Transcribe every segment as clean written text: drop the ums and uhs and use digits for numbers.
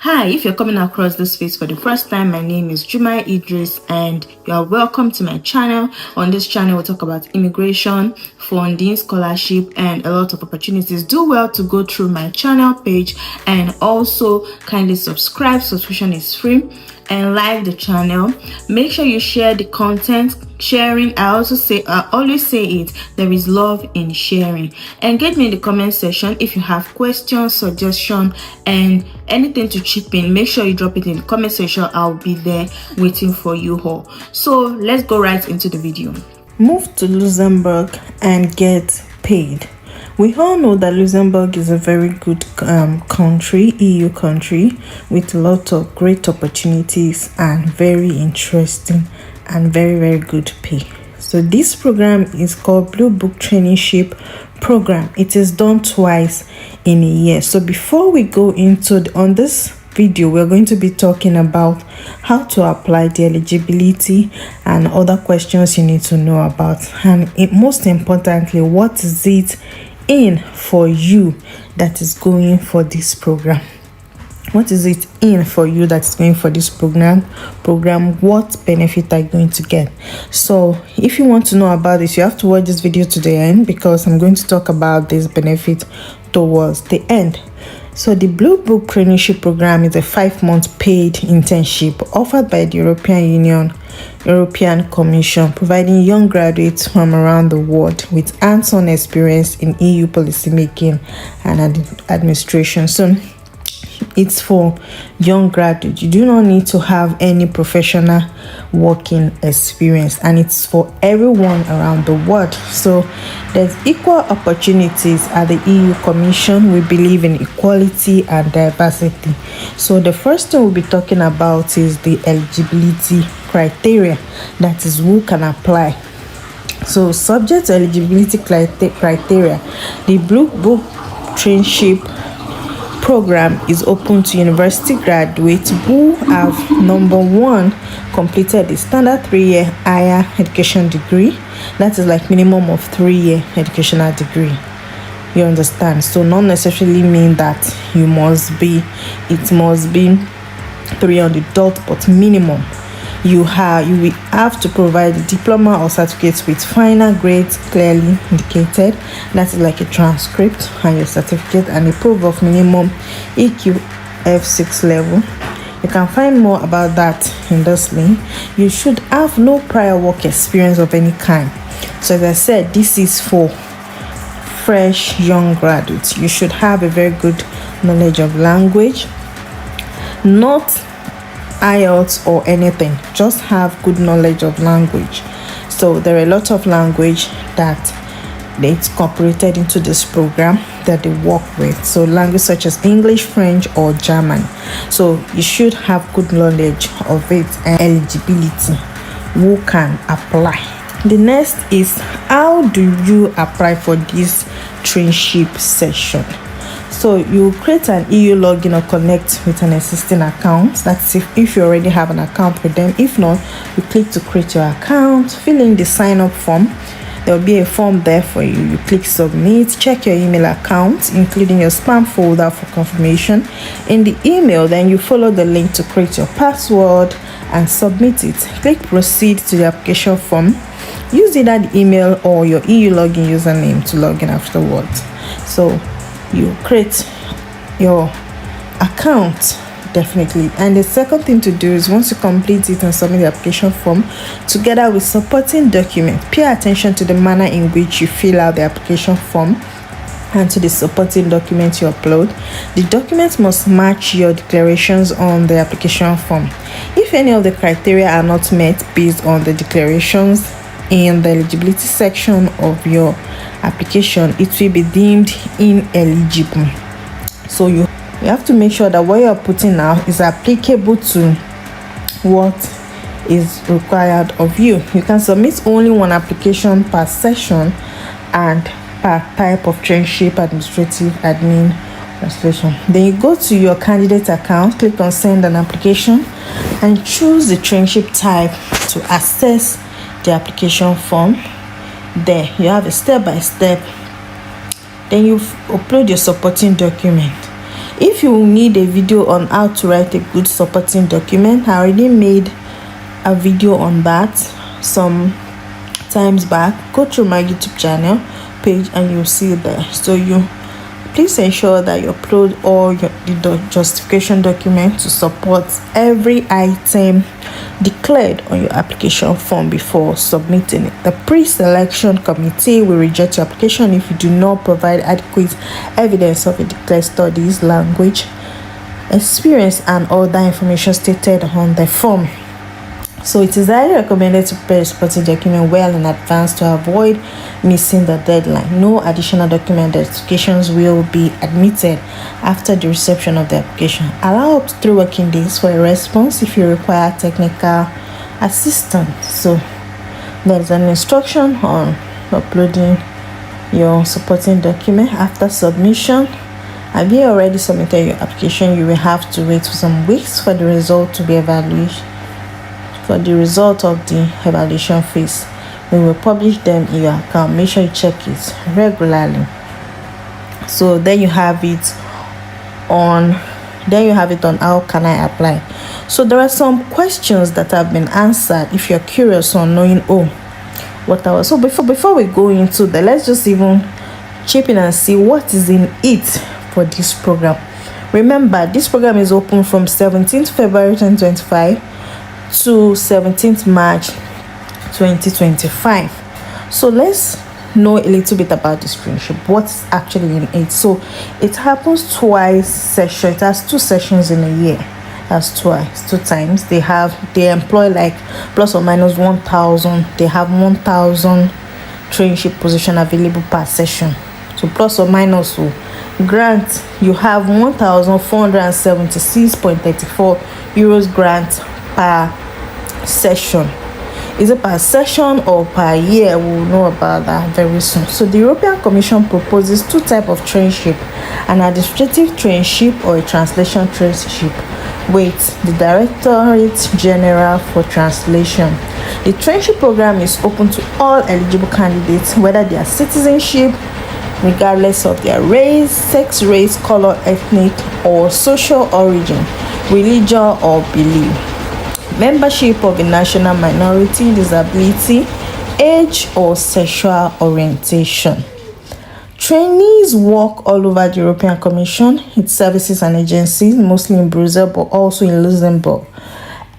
Hi, if you're coming across this space for the first time, my name is Jumai Idris and you are welcome to my channel. On this channel, we'll talk about immigration, funding, scholarship, and a lot of opportunities. Do well to go through my channel page and also kindly subscribe. Subscription is free. And like the channel. Make sure you share the content. Sharing, I always say it, there is love in sharing. Engage me in the comment section if you have questions, suggestions, and anything to chip in. Make sure you drop it in the comment section. I'll be there waiting for you all. So let's go right into the video. Move to Luxembourg and get paid. We all know that Luxembourg is a very good country, EU country, with a lot of great opportunities and very interesting and very good pay. So this program is called Blue Book Traineeship Program. It is done twice in a year. So before we go into on this video, we're going to be talking about how to apply the eligibility and other questions you need to know about, and most importantly, what is it in for you that is going for this program. What is it in for you that is going for this program? What benefit are you going to get? So if you want to know about this, you have to watch this video to the end, because I'm going to talk about this benefit towards the end. So the Blue Book Traineeship Program is a 5-month paid internship offered by the European Commission, providing young graduates from around the world with hands-on experience in EU policymaking and administration. So it's for young graduates. You do not need to have any professional working experience, and it's for everyone around the world. So there's equal opportunities at the EU Commission. We believe in equality and diversity. So the first thing we'll be talking about is the eligibility criteria, that is who can apply. So subject to eligibility criteria, the Blue Book Traineeship Program is open to university graduates who have, number one, completed the standard 3-year higher education degree. That is like minimum of 3-year educational degree. You understand? So not necessarily mean that it must be 3 on the dot, but minimum. You will have to provide a diploma or certificate with final grades clearly indicated. That is like a transcript and your certificate, and a proof of minimum EQ F6 level. You can find more about that in this link. You should have no prior work experience of any kind. So as I said, this is for fresh young graduates. You should have a very good knowledge of language, not IELTS or anything, just have good knowledge of language. So there are a lot of language that they incorporated into this program that they work with. So language such as English, French, or German. So you should have good knowledge of it. And eligibility, who can apply. The next is, how do you apply for this traineeship session? So you create an EU login or connect with an existing account. That's if you already have an account with them. If not, you click to create your account, fill in the sign up form. There will be a form there for you. You click submit, check your email account, including your spam folder for confirmation. In the email, then you follow the link to create your password and submit it. Click proceed to the application form. Use either the email or your EU login username to log in afterwards. So you create your account definitely. And the second thing to do is, once you complete it and submit the application form together with supporting documents, pay attention to the manner in which you fill out the application form and to the supporting documents you upload. The documents must match your declarations on the application form. If any of the criteria are not met based on the declarations in the eligibility section of your application, it will be deemed ineligible. So you have to make sure that what you're putting now is applicable to what is required of you. You can submit only one application per session and per type of traineeship, administrative, admin, registration. Then you go to your candidate account, click on send an application, and choose the traineeship type to access the application form. There you have a step-by-step. Then you upload your supporting document. If you need a video on how to write a good supporting document, I already made a video on that some times back. Go through my YouTube channel page and you'll see it there. So you please ensure that you upload all the justification document to support every item declared on your application form before submitting it. The pre-selection committee will reject your application if you do not provide adequate evidence of a declared studies, language, experience, and other information stated on the form. So it is highly recommended to prepare a supporting document well in advance to avoid missing the deadline. No additional document identifications will be admitted after the reception of the application. Allow up to 3 working days for a response if you require technical assistance. So there's an instruction on uploading your supporting document after submission. Have you already submitted your application? You will have to wait for some weeks for the result to be evaluated. For the result of the evaluation phase, we will publish them in your account. Make sure you check it regularly. So then you have it on how can I apply. So there are some questions that have been answered if you're curious on knowing what I was. So before we go into that, let's just even chip in and see what is in it for this program. Remember, this program is open from 17th February 2025 to 17th March 2025. So let's know a little bit about this traineeship, what's actually in it. So it happens twice. It has 2 sessions in a year. That's twice, 2 times. They employ like plus or minus 1,000. They have 1,000 traineeship position available per session. So plus or minus, so grant, you have 1,476.34 euros grant per session. Is it per session or per year? We'll know about that very soon. So the European Commission proposes 2 types of traineeship: an administrative traineeship or a translation traineeship, with the Directorate General for Translation. The traineeship program is open to all eligible candidates, whether they are citizenship, regardless of their race, sex, color, ethnic or social origin, religion or belief, membership of a national minority, disability, age or sexual orientation. Trainees work all over the European Commission, its services and agencies, mostly in Brussels but also in Luxembourg.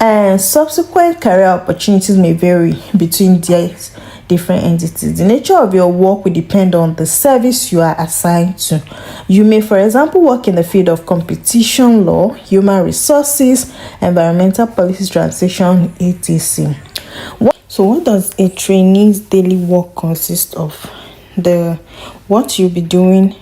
And subsequent career opportunities may vary between these different entities. The nature of your work will depend on the service you are assigned to. You may, for example, work in the field of competition law, human resources, environmental policies, translation, etc. So what does a trainee's daily work consist of? What you'll be doing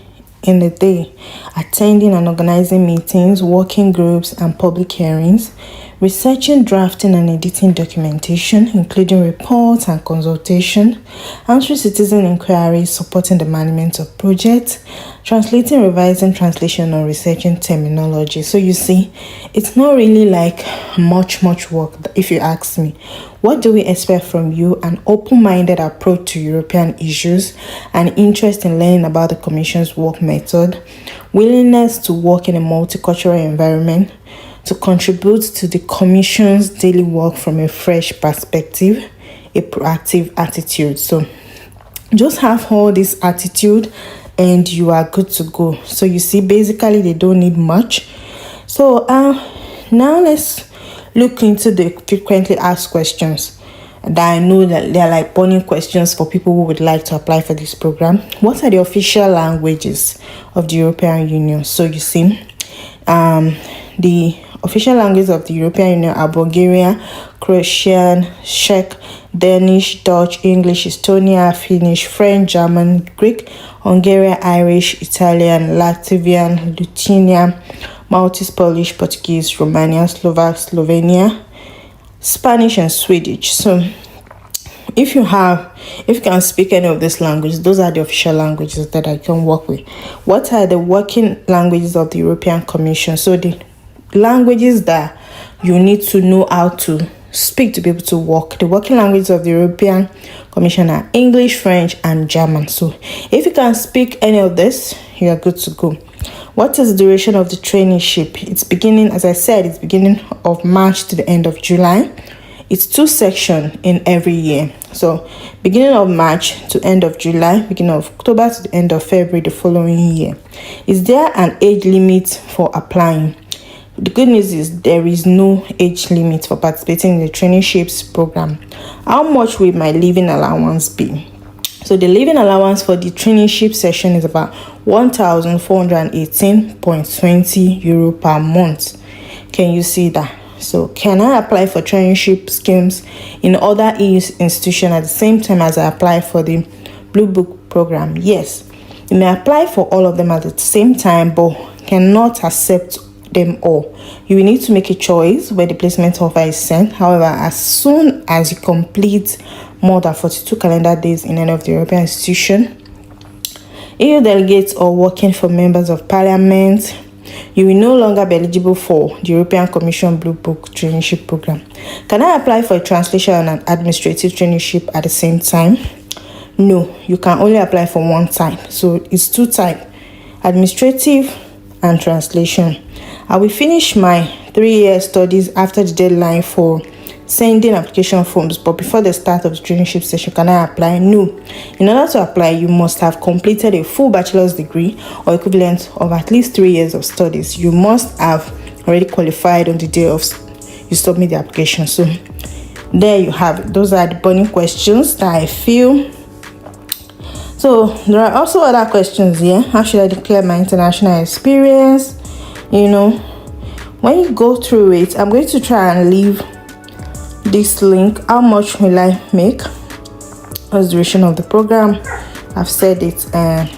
in the day: attending and organizing meetings, working groups and public hearings, researching, drafting and editing documentation, including reports and consultation, answering citizen inquiries, supporting the management of projects, translating, revising, translation or researching terminology. So you see, it's not really like much work. If you ask me, what do we expect from you? An open-minded approach to European issues, an interest in learning about the Commission's work method, willingness to work in a multicultural environment, to contribute to the Commission's daily work from a fresh perspective, a proactive attitude. So just have all this attitude and you are good to go. So you see, basically they don't need much. So now let's look into the frequently asked questions that I know that they're like burning questions for people who would like to apply for this program. What are the official languages of the European Union? So you see, the official languages of the European Union are Bulgarian, Croatian, Czech, Danish, Dutch, English, Estonian, Finnish, French, German, Greek, Hungarian, Irish, Italian, Latvian, Lithuanian, Maltese, Polish, Portuguese, Romanian, Slovak, Slovenia, Spanish and Swedish. So if you can speak any of these languages, those are the official languages that I can work with. What are the working languages of the European Commission? So the languages that you need to know how to speak to be able to work. The working languages of the European Commission are English, French and German. So if you can speak any of this, you are good to go. What is the duration of the traineeship? It's beginning, as I said, it's beginning of March to the end of July. It's 2 sections in every year. So beginning of March to end of July, beginning of October to the end of February the following year. Is there an age limit for applying? The good news is there is no age limit for participating in the traineeships program. How much will my living allowance be? So the living allowance for the traineeship session is about 1,418.20 euro per month. Can you see that? So can I apply for traineeship schemes in other EU institutions at the same time as I apply for the Blue Book program? Yes, you may apply for all of them at the same time, but cannot accept them all. You will need to make a choice where the placement offer is sent. However, as soon as you complete more than 42 calendar days in any of the European institutions, EU delegates or working for members of parliament, you will no longer be eligible for the European Commission Blue Book traineeship program. Can I apply for a translation and an administrative traineeship at the same time? No, you can only apply for one type. So it's 2 types, administrative and translation. I will finish my 3-year studies after the deadline for sending application forms, but before the start of the traineeship session, can I apply? No. In order to apply, you must have completed a full bachelor's degree or equivalent of at least 3 years of studies. You must have already qualified on the day of you submit the application. So there you have it. Those are the burning questions that I feel. So there are also other questions here. How should I declare my international experience? You know, when you go through it, I'm going to try and leave this link. How much will I make? What's the duration of the program? I've said it, and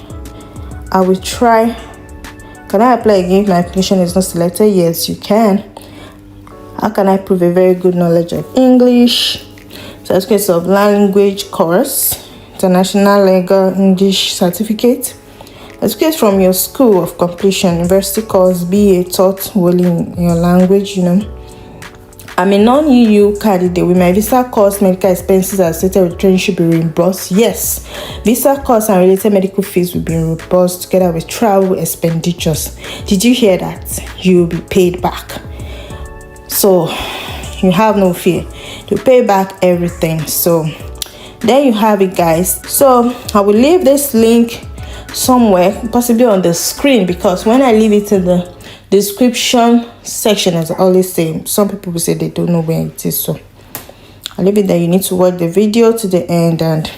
I will try. Can I apply again if my application is not selected? Yes, you can. How can I prove a very good knowledge of English? Certificate of language course, international legal English certificate, certificate from your school of completion, university course, BA taught wholly in your language, you know. I'm a non-EU candidate. With my visa cost, medical expenses associated with training should be reimbursed. Yes, visa costs and related medical fees will be reimbursed together with travel expenditures. Did you hear that? You will be paid back. So you have no fear to pay back everything. So there you have it, guys. So I will leave this link somewhere, possibly on the screen, because when I leave it in the description section, as I always say, some people will say they don't know where it is. So I'll leave it there. You need to watch the video to the end and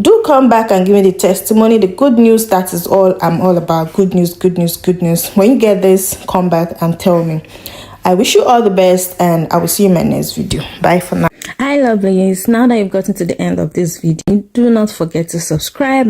do come back and give me the testimony, the good news. That is all I'm all about. Good news, good news, good news. When you get this, come back and tell me. I wish you all the best, and I will see you in my next video. Bye for now. Hi lovelies, now that you've gotten to the end of this video, do not forget to subscribe.